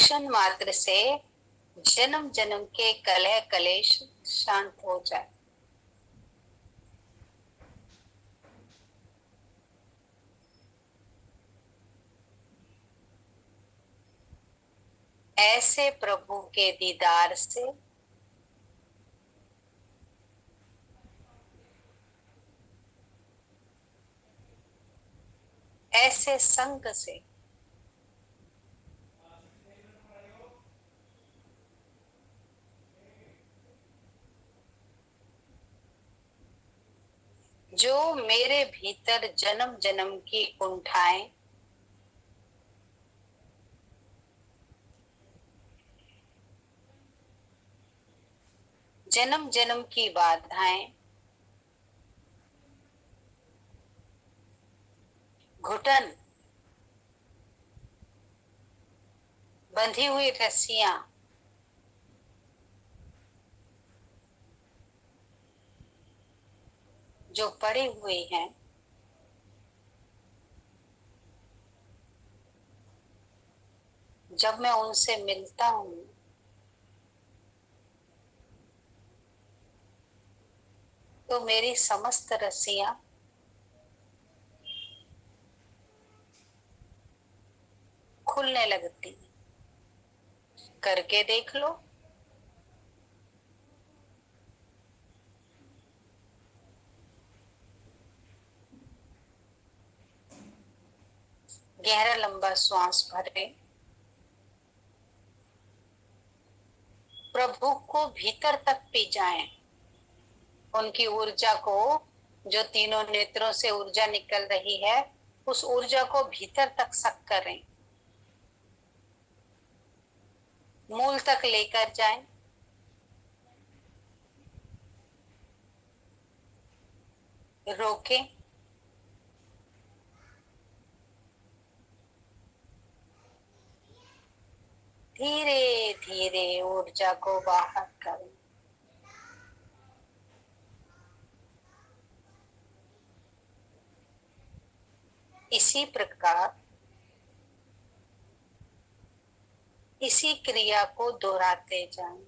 दर्शन मात्र से जन्म जन्म के कलह कलेश शांत हो जाए। ऐसे प्रभु के दीदार से ऐसे संग से जो मेरे भीतर जन्म जन्म की कुंठाएं जन्म जन्म की बाधाएं घुटन बंधी हुई रस्सियां जो पड़ी हुई हैं, जब मैं उनसे मिलता हूं तो मेरी समस्त रस्सियां खुलने लगती। करके देख लो। गहरा लंबा श्वास भरे, प्रभु को भीतर तक पी जाएं, उनकी ऊर्जा को, जो तीनों नेत्रों से ऊर्जा निकल रही है, उस ऊर्जा को भीतर तक सक करें, मूल तक लेकर जाएं। रोकें, धीरे धीरे ऊर्जा को बाहर करें। इसी प्रकार इसी क्रिया को दोहराते जाएं।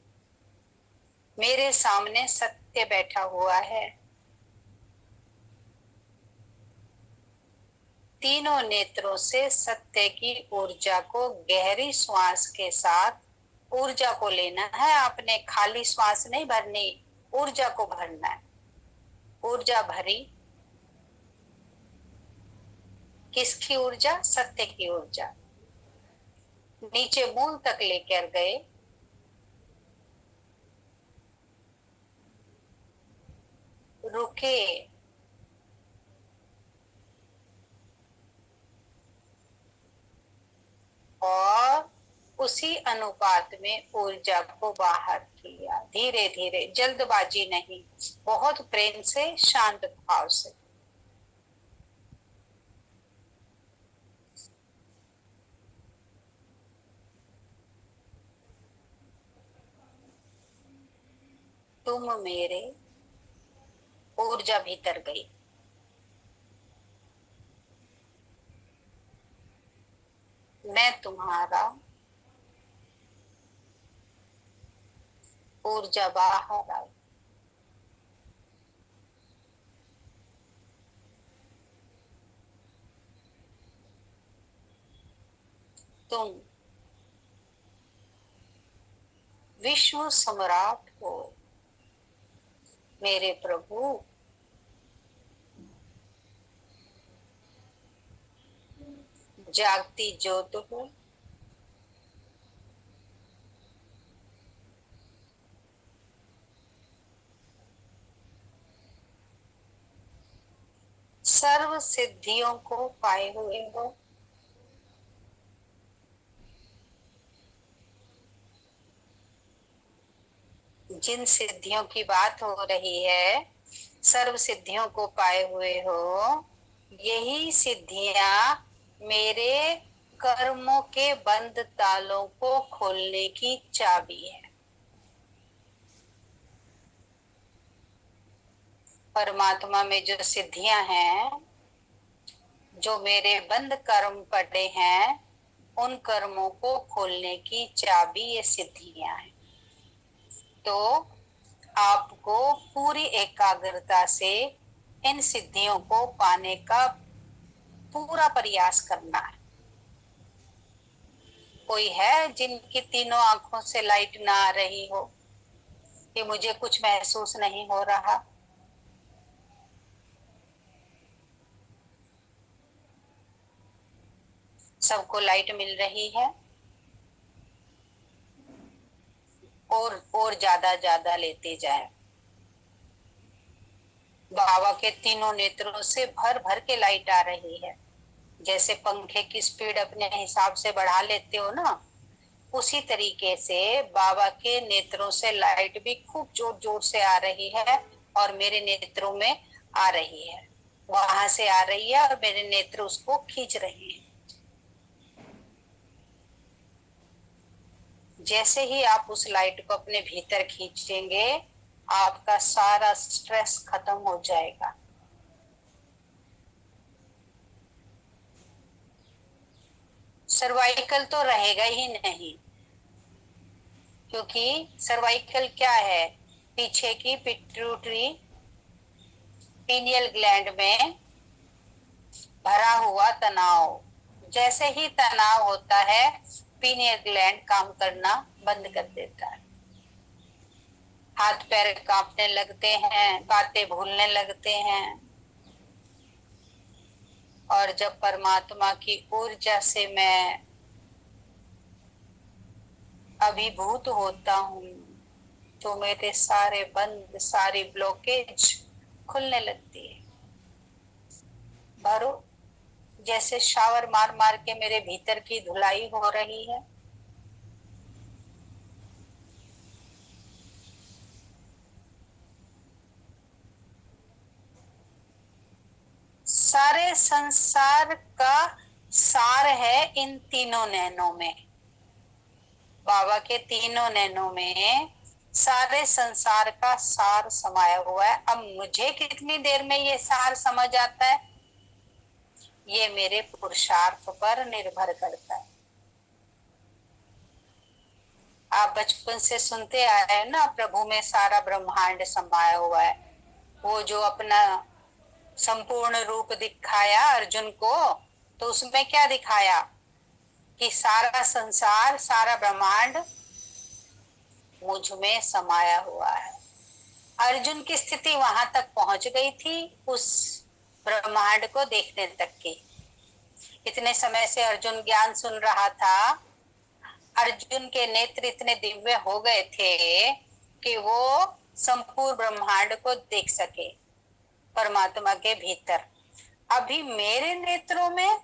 मेरे सामने सत्य बैठा हुआ है, तीनों नेत्रों से सत्य की ऊर्जा को गहरी श्वास के साथ ऊर्जा को लेना है। आपने खाली श्वास नहीं भरनी, ऊर्जा को भरना है। ऊर्जा भरी, किसकी ऊर्जा? सत्य की ऊर्जा। नीचे मूल तक लेकर गए, रुके, और उसी अनुपात में ऊर्जा को बाहर किया। धीरे धीरे, जल्दबाजी नहीं, बहुत प्रेम से, शांत भाव से। तुम मेरे, ऊर्जा भीतर गई। मैं तुम्हारा, ऊर्जा बाहर आई। तुम विश्व सम्राट हो मेरे प्रभु। जागती ज्योत हो, सर्व सिद्धियों को पाए हुए हो। जिन सिद्धियों की बात हो रही है, सर्व सिद्धियों को पाए हुए हो। यही सिद्धियां मेरे कर्मों के बंद तालों को खोलने की चाबी है। परमात्मा में जो सिद्धियां हैं, जो मेरे बंद कर्म पड़े हैं, उन कर्मों को खोलने की चाबी ये सिद्धियां हैं। तो आपको पूरी एकाग्रता से इन सिद्धियों को पाने का पूरा प्रयास करना है। कोई है जिनकी तीनों आंखों से लाइट ना आ रही हो कि मुझे कुछ महसूस नहीं हो रहा? सबको लाइट मिल रही है और ज्यादा लेते जाए। बाबा के तीनों नेत्रों से भर भर के लाइट आ रही है। जैसे पंखे की स्पीड अपने हिसाब से बढ़ा लेते हो ना, उसी तरीके से बाबा के नेत्रों से लाइट भी खूब जोर जोर से आ रही है और मेरे नेत्रों में आ रही है। वहां से आ रही है और मेरे नेत्र उसको खींच रहे हैं। जैसे ही आप उस लाइट को अपने भीतर खींचेंगे, आपका सारा स्ट्रेस खत्म हो जाएगा। सर्वाइकल तो रहेगा ही नहीं, क्योंकि सर्वाइकल क्या है? पीछे की पिट्यूटरी पीनियल ग्लैंड में भरा हुआ तनाव। जैसे ही तनाव होता है, पीनियल ग्लैंड काम करना बंद कर देता है। हाथ पैर कांपने लगते हैं, बातें भूलने लगते हैं। और जब परमात्मा की ऊर्जा से मैं अभिभूत होता हूँ, तो मेरे सारे बंद, सारी ब्लॉकेज खुलने लगती है। भरो, जैसे शावर मार मार के मेरे भीतर की धुलाई हो रही है। सारे संसार का सार है इन तीनों नैनों में। बाबा के तीनों नैनों में सारे संसार का सार समाया हुआ है। अब मुझे कितनी देर में ये सार समझ आता है, ये मेरे पुरुषार्थ पर निर्भर करता है। आप बचपन से सुनते आए हैं ना, प्रभु में सारा ब्रह्मांड समाया हुआ है। वो जो अपना संपूर्ण रूप दिखाया अर्जुन को, तो उसमें क्या दिखाया कि सारा संसार, सारा ब्रह्मांड मुझ में समाया हुआ है। अर्जुन की स्थिति वहां तक पहुंच गई थी, उस ब्रह्मांड को देखने तक की। इतने समय से अर्जुन ज्ञान सुन रहा था। अर्जुन के नेत्र इतने दिव्य हो गए थे कि वो संपूर्ण ब्रह्मांड को देख सके परमात्मा के भीतर। अभी मेरे नेत्रों में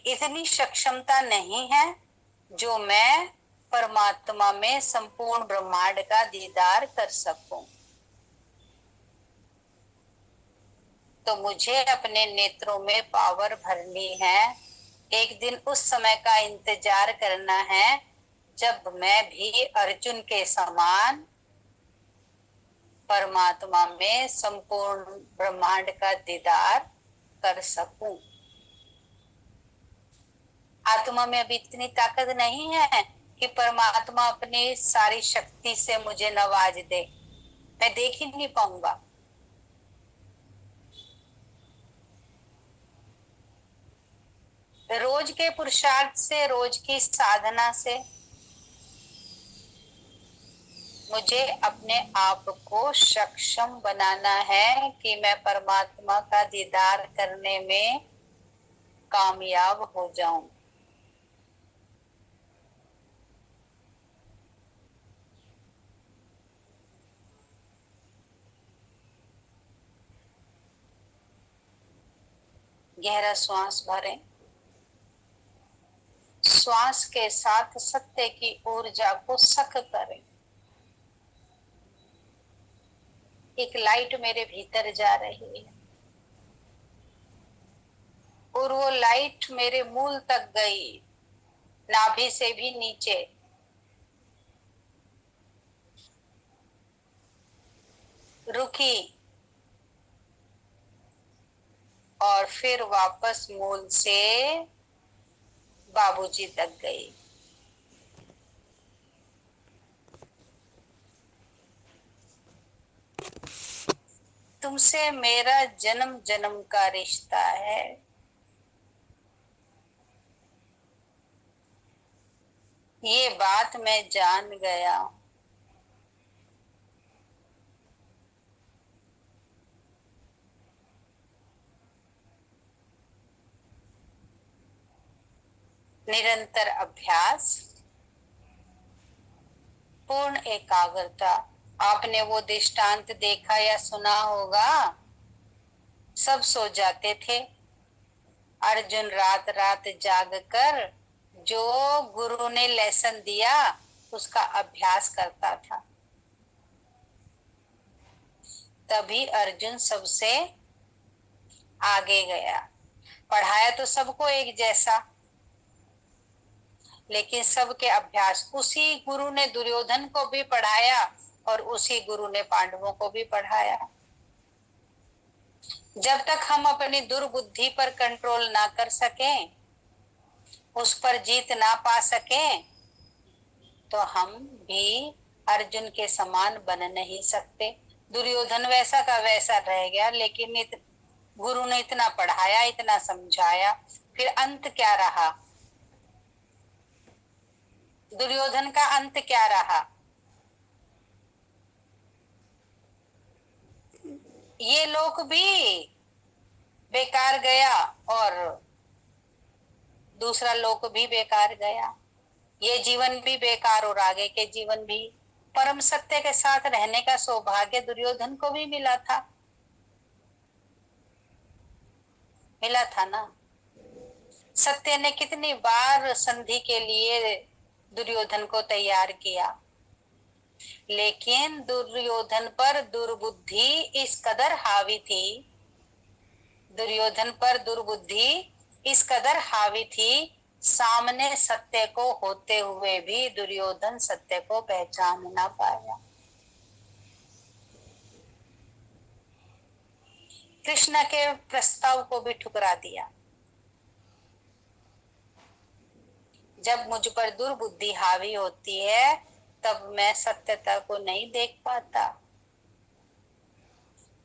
इतनी सक्षमता नहीं है जो मैं परमात्मा में संपूर्ण ब्रह्मांड का दीदार कर सकूं। तो मुझे अपने नेत्रों में पावर भरनी है। एक दिन उस समय का इंतजार करना है जब मैं भी अर्जुन के समान परमात्मा में संपूर्ण ब्रह्मांड का दीदार कर सकूं। आत्मा में अभी इतनी ताकत नहीं है कि परमात्मा अपनी सारी शक्ति से मुझे नवाज दे। मैं देख ही नहीं पाऊंगा। रोज के पुरुषार्थ से, रोज की साधना से मुझे अपने आप को सक्षम बनाना है कि मैं परमात्मा का दीदार करने में कामयाब हो जाऊं। गहरा श्वास भरें। श्वास के साथ सत्य की ऊर्जा को सक करें। एक लाइट मेरे भीतर जा रही है और वो लाइट मेरे मूल तक गई, नाभि से भी नीचे। रुकी और फिर वापस मूल से बाबूजी तक गई। तुमसे मेरा जन्म जन्म का रिश्ता है। ये बात मैं जान गया। निरंतर अभ्यास, पूर्ण एकाग्रता। आपने वो दृष्टांत देखा या सुना होगा, सब सो जाते थे, अर्जुन रात रात जाग कर जो गुरु ने लेसन दिया उसका अभ्यास करता था। तभी अर्जुन सबसे आगे गया। पढ़ाया तो सबको एक जैसा, लेकिन सबके अभ्यास, उसी गुरु ने दुर्योधन को भी पढ़ाया और उसी गुरु ने पांडवों को भी पढ़ाया। जब तक हम अपनी दुर्बुद्धि पर कंट्रोल ना कर सकें, उस पर जीत ना पा सकें, तो हम भी अर्जुन के समान बन नहीं सकते। दुर्योधन वैसा का वैसा रह गया, लेकिन गुरु ने इतना पढ़ाया, इतना समझाया, फिर अंत क्या रहा? दुर्योधन का अंत क्या रहा? ये लोक भी बेकार गया और दूसरा लोक भी बेकार गया। ये जीवन भी बेकार और आगे के जीवन भी। परम सत्य के साथ रहने का सौभाग्य दुर्योधन को भी मिला था, मिला था ना। सत्य ने कितनी बार संधि के लिए दुर्योधन को तैयार किया, लेकिन दुर्योधन पर दुर्बुद्धि इस कदर हावी थी, दुर्योधन पर दुर्बुद्धि इस कदर हावी थी, सामने सत्य को होते हुए भी दुर्योधन सत्य को पहचान ना पाया। कृष्ण के प्रस्ताव को भी ठुकरा दिया। जब मुझ पर दुर्बुद्धि हावी होती है, तब मैं सत्यता को नहीं देख पाता।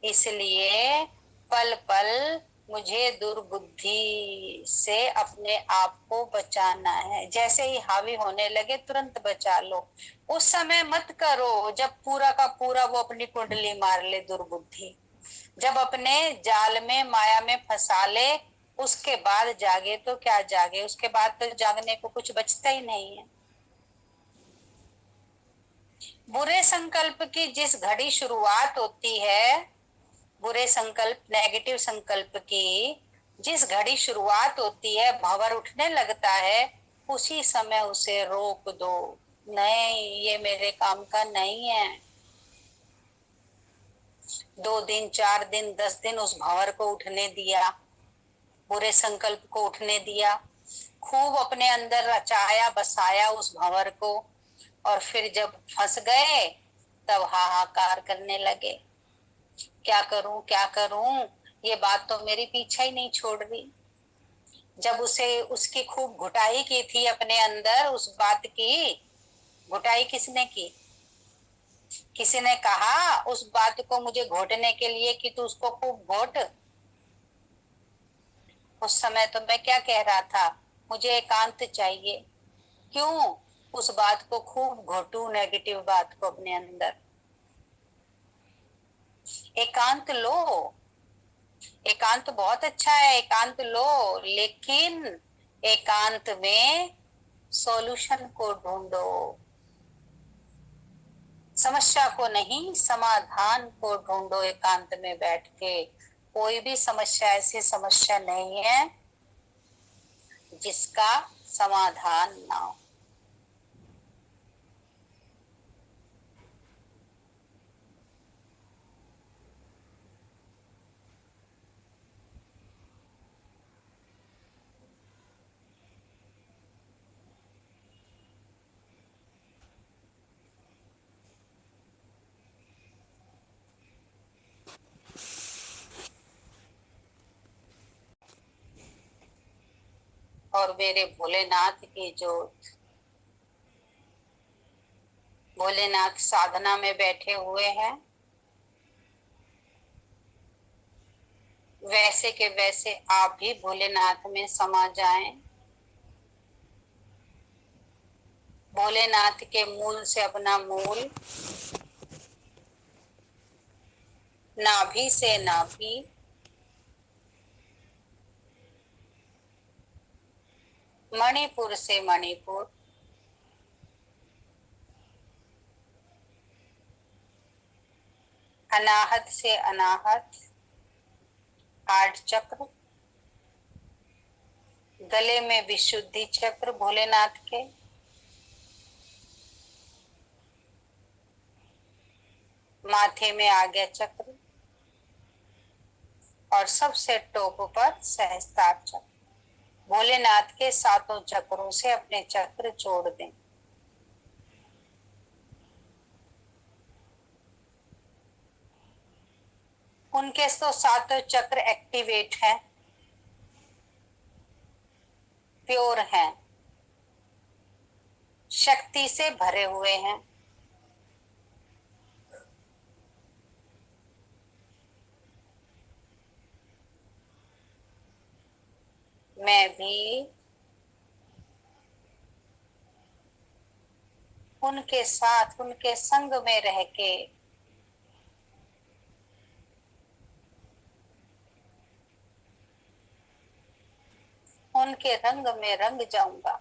इसलिए पल पल मुझे दुर्बुद्धि से अपने आप को बचाना है। जैसे ही हावी होने लगे तुरंत बचा लो। उस समय मत करो जब पूरा का पूरा वो अपनी कुंडली मार ले दुर्बुद्धि। जब अपने जाल में माया में फंसा ले, उसके बाद जागे तो क्या जागे, उसके बाद तो जागने को कुछ बचता ही नहीं है। बुरे संकल्प की जिस घड़ी शुरुआत होती है, बुरे संकल्प, नेगेटिव संकल्प की जिस घड़ी शुरुआत होती है, भंवर उठने लगता है, उसी समय उसे रोक दो। नहीं, ये मेरे काम का नहीं है। 2 दिन, 4 दिन, 10 दिन उस भंवर को उठने दिया, बुरे संकल्प को उठने दिया, खूब अपने अंदर रचाया बसाया उस भंवर को, और फिर जब फंस गए तब हाहाकार करने लगे, क्या करूं क्या करूं, ये बात तो मेरी पीछा ही नहीं छोड़ रही। जब उसे उसकी खूब घुटाई की थी अपने अंदर, उस बात की घुटाई किसने की? किसी ने कहा उस बात को मुझे घोटने के लिए कि तू उसको खूब घोट। उस समय तो मैं क्या कह रहा था, मुझे एकांत चाहिए। क्यों उस बात को खूब घोटू, नेगेटिव बात को अपने अंदर? एकांत लो, एकांत बहुत अच्छा है, एकांत लो, लेकिन एकांत में सॉल्यूशन को ढूंढो। समस्या को नहीं, समाधान को ढूंढो। एकांत में बैठ के कोई भी समस्या ऐसी समस्या नहीं है जिसका समाधान ना हो। और मेरे भोलेनाथ की जोत। भोलेनाथ साधना में बैठे हुए हैं, वैसे के वैसे आप भी भोलेनाथ में समा जाएं। भोलेनाथ के मूल से अपना मूल, नाभि से नाभि, मणिपुर से मणिपुर, अनाहत से अनाहत, 8 चक्र, गले में विशुद्धि चक्र भोलेनाथ के, माथे में आज्ञा चक्र और सबसे टॉप पर सहस्त्रार चक्र। भोलेनाथ के 7 चक्रों से अपने चक्र जोड़ दें। उनके तो 7 चक्र एक्टिवेट हैं, प्योर हैं, शक्ति से भरे हुए हैं। मैं भी उनके साथ, उनके संग में रह के उनके रंग में रंग जाऊंगा।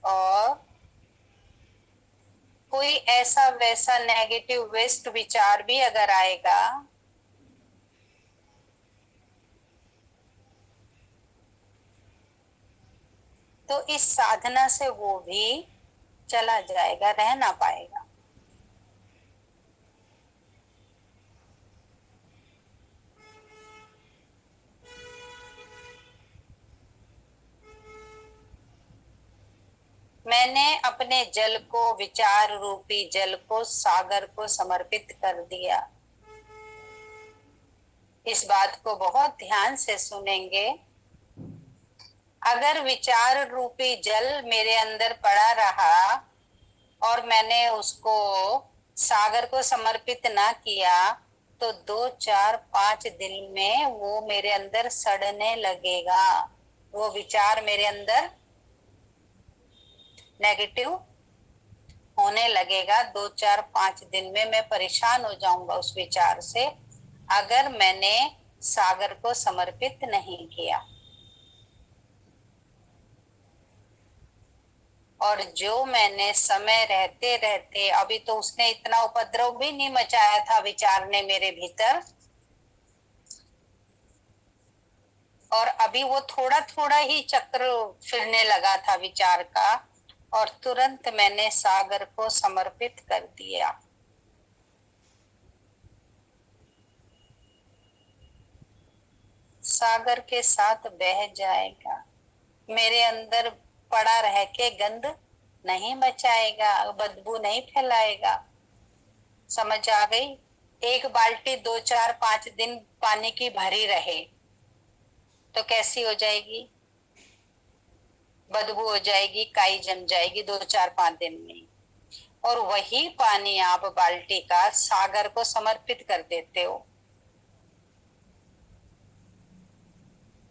और कोई ऐसा वैसा नेगेटिव वेस्ट विचार भी अगर आएगा तो इस साधना से वो भी चला जाएगा, रह ना पाएगा। मैंने अपने जल को, विचार रूपी जल को सागर को समर्पित कर दिया। इस बात को बहुत ध्यान से सुनेंगे। अगर विचार रूपी जल मेरे अंदर पड़ा रहा और मैंने उसको सागर को समर्पित ना किया तो 2, 4, 5 दिन में वो मेरे अंदर सड़ने लगेगा। वो विचार मेरे अंदर नेगेटिव होने लगेगा। 2, 4, 5 दिन में मैं परेशान हो जाऊंगा उस विचार से, अगर मैंने सागर को समर्पित नहीं किया। और जो मैंने समय रहते रहते, अभी तो उसने इतना उपद्रव भी नहीं मचाया था विचार ने मेरे भीतर, और अभी वो थोड़ा थोड़ा ही चक्र फिरने लगा था विचार का, और तुरंत मैंने सागर को समर्पित कर दिया। सागर के साथ बह जाएगा, मेरे अंदर पड़ा रह के गंद नहीं मचाएगा, बदबू नहीं फैलाएगा। समझ आ गई? एक बाल्टी 2, 4, 5 दिन पानी की भरी रहे तो कैसी हो जाएगी? बदबू हो जाएगी, काई जम जाएगी 2, 4, 5 दिन में। और वही पानी आप बाल्टी का सागर को समर्पित कर देते हो,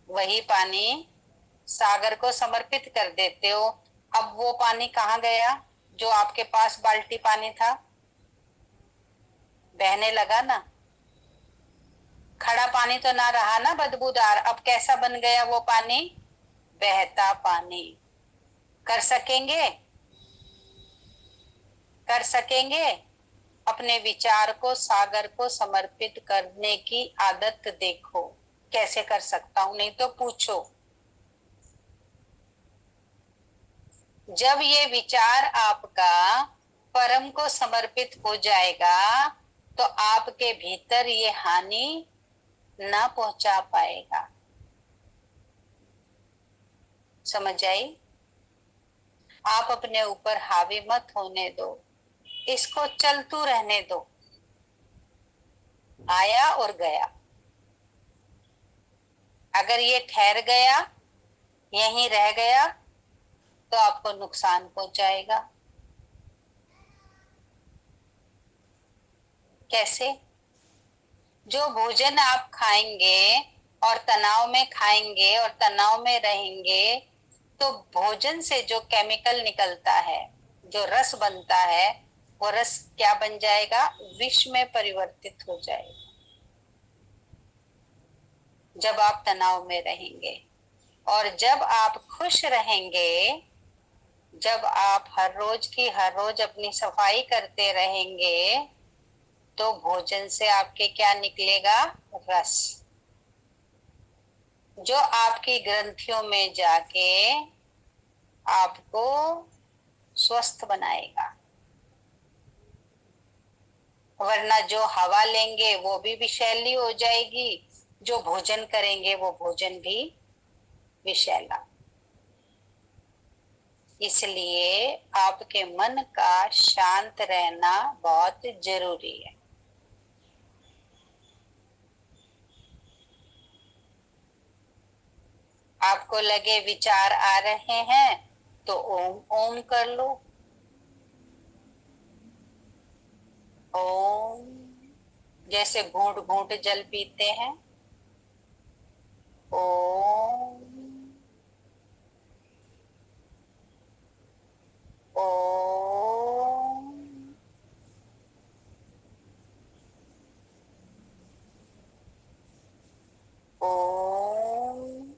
वही पानी सागर को समर्पित कर देते हो। अब वो पानी कहाँ गया जो आपके पास बाल्टी पानी था? बहने लगा ना। खड़ा पानी तो ना रहा ना बदबूदार, अब कैसा बन गया वो पानी? बहता पानी। कर सकेंगे? कर सकेंगे? अपने विचार को सागर को समर्पित करने की आदत देखो, कैसे कर सकता हूं, नहीं तो पूछो। जब ये विचार आपका परम को समर्पित हो जाएगा तो आपके भीतर ये हानि ना पहुंचा पाएगा। समझ आई? आप अपने ऊपर हावी मत होने दो, इसको चलतू रहने दो। आया और गया। अगर ये ठहर गया, यहीं रह गया, तो आपको नुकसान पहुंचाएगा। कैसे? जो भोजन आप खाएंगे और तनाव में खाएंगे और तनाव में रहेंगे, तो भोजन से जो केमिकल निकलता है, जो रस बनता है, वो रस क्या बन जाएगा? विष में परिवर्तित हो जाएगा जब आप तनाव में रहेंगे। और जब आप खुश रहेंगे, जब आप हर रोज की हर रोज अपनी सफाई करते रहेंगे, तो भोजन से आपके क्या निकलेगा? रस, जो आपकी ग्रंथियों में जाके आपको स्वस्थ बनाएगा। वरना जो हवा लेंगे वो भी विषैली हो जाएगी, जो भोजन करेंगे वो भोजन भी विषैला। इसलिए आपके मन का शांत रहना बहुत जरूरी है। आपको लगे विचार आ रहे हैं तो ओम ओम कर लो। ओम, जैसे घूंट घूंट जल पीते हैं। ओम, ओम, ओम,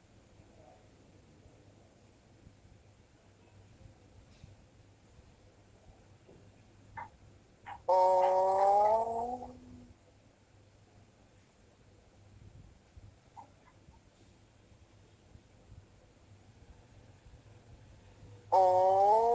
ओम, ओम,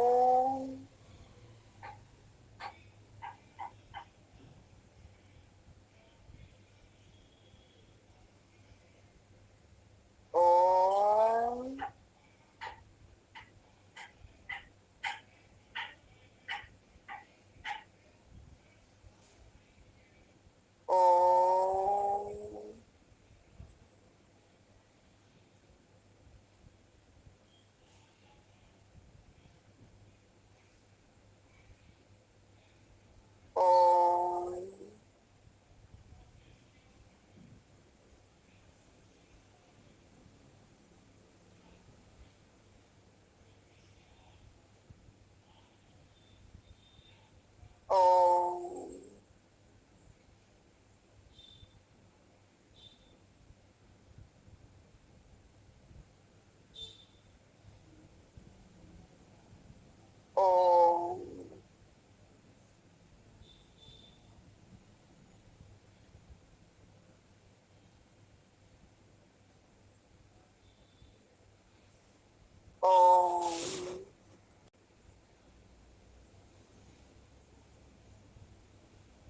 ओम, ओम, ओम, ओम, ओम, ओम,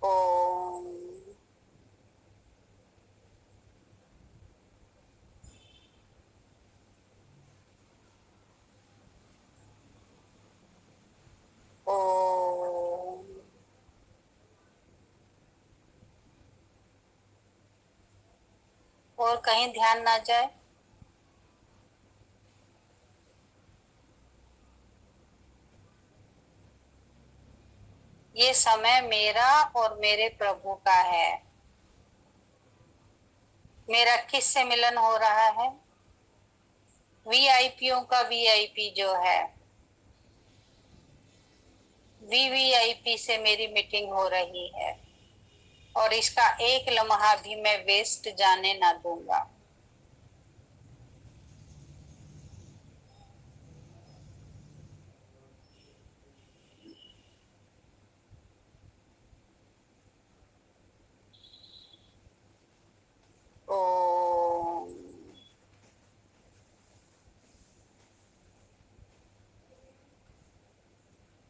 ओम, ओम। और कहीं ध्यान ना जाए। ये समय मेरा और मेरे प्रभु का है। मेरा किस से मिलन हो रहा है? वीआईपीओ का वीआईपी जो है, वीवीआईपी से मेरी मीटिंग हो रही है, और इसका एक लम्हा भी मैं वेस्ट जाने ना दूंगा। ओम,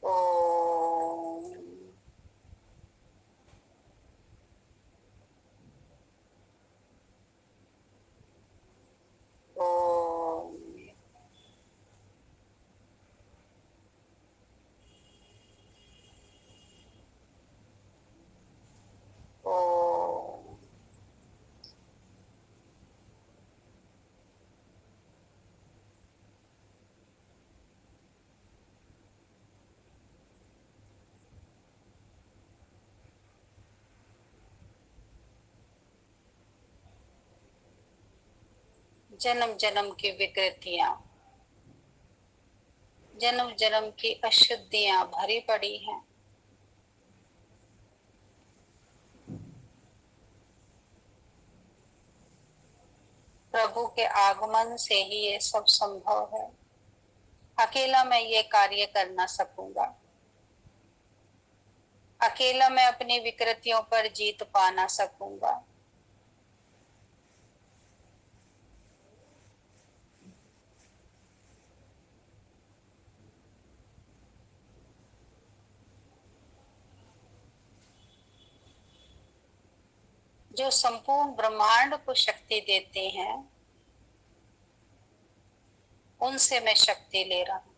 ओम, जन्म जन्म की विकृतियां, जन्म जन्म की अशुद्धियां भरी पड़ी हैं। प्रभु के आगमन से ही ये सब संभव है। अकेला मैं ये कार्य कर ना सकूंगा, अकेला मैं अपनी विकृतियों पर जीत पा ना सकूंगा। जो संपूर्ण ब्रह्मांड को शक्ति देते हैं, उनसे मैं शक्ति ले रहा हूं।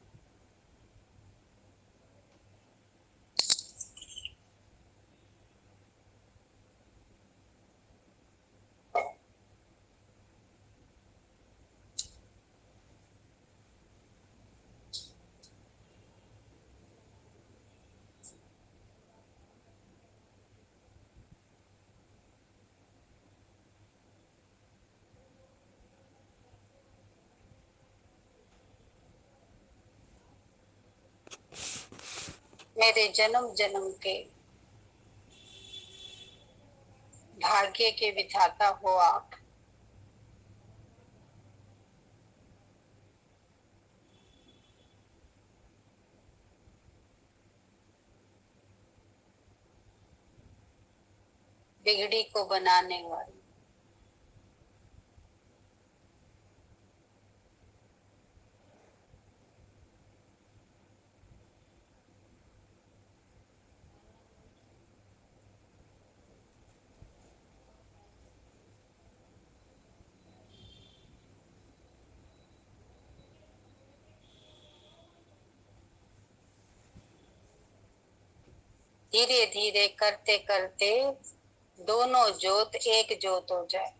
मेरे जन्म जन्म के भाग्य के विधाता हो आप। बिगड़ी को बनाने वाले, धीरे धीरे करते करते दोनों ज्योत एक ज्योत हो जाए।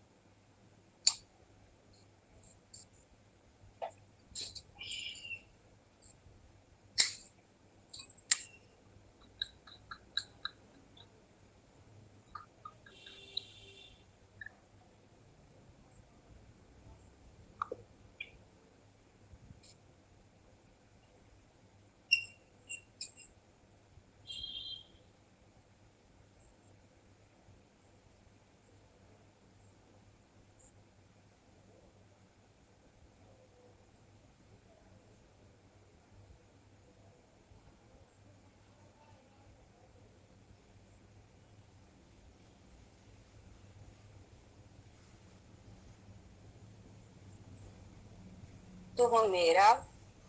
तुम मेरा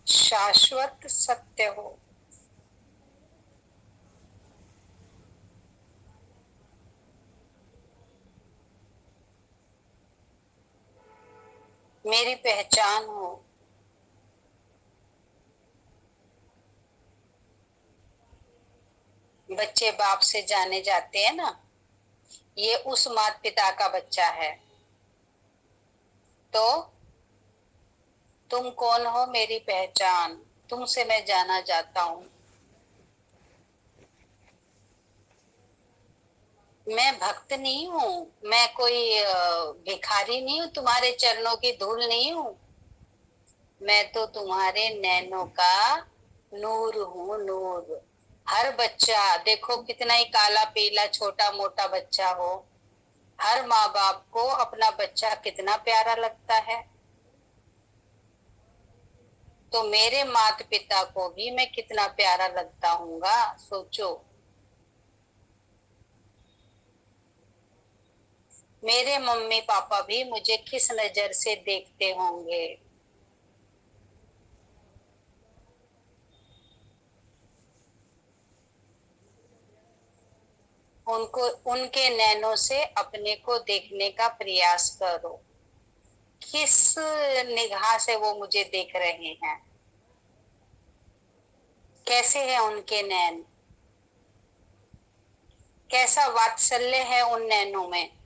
शाश्वत सत्य हो। मेरी पहचान हो। बच्चे बाप से जाने जाते हैं ना, ये उस माता पिता का बच्चा है। तो तुम कौन हो? मेरी पहचान, तुमसे मैं जाना जाता हूँ। मैं भक्त नहीं हूँ, मैं कोई भिखारी नहीं हूँ, तुम्हारे चरणों की धूल नहीं हूँ। मैं तो तुम्हारे नैनों का नूर हूँ, नूर। हर बच्चा देखो, कितना ही काला पीला छोटा मोटा बच्चा हो, हर माँ बाप को अपना बच्चा कितना प्यारा लगता है। तो मेरे माता पिता को भी मैं कितना प्यारा लगता हूँगा, सोचो। मेरे मम्मी पापा भी मुझे किस नजर से देखते होंगे। उनको, उनके नैनों से अपने को देखने का प्रयास करो। किस निगाह से वो मुझे देख रहे हैं, कैसे है उनके नैन, कैसा वात्सल्य है उन नैनों में।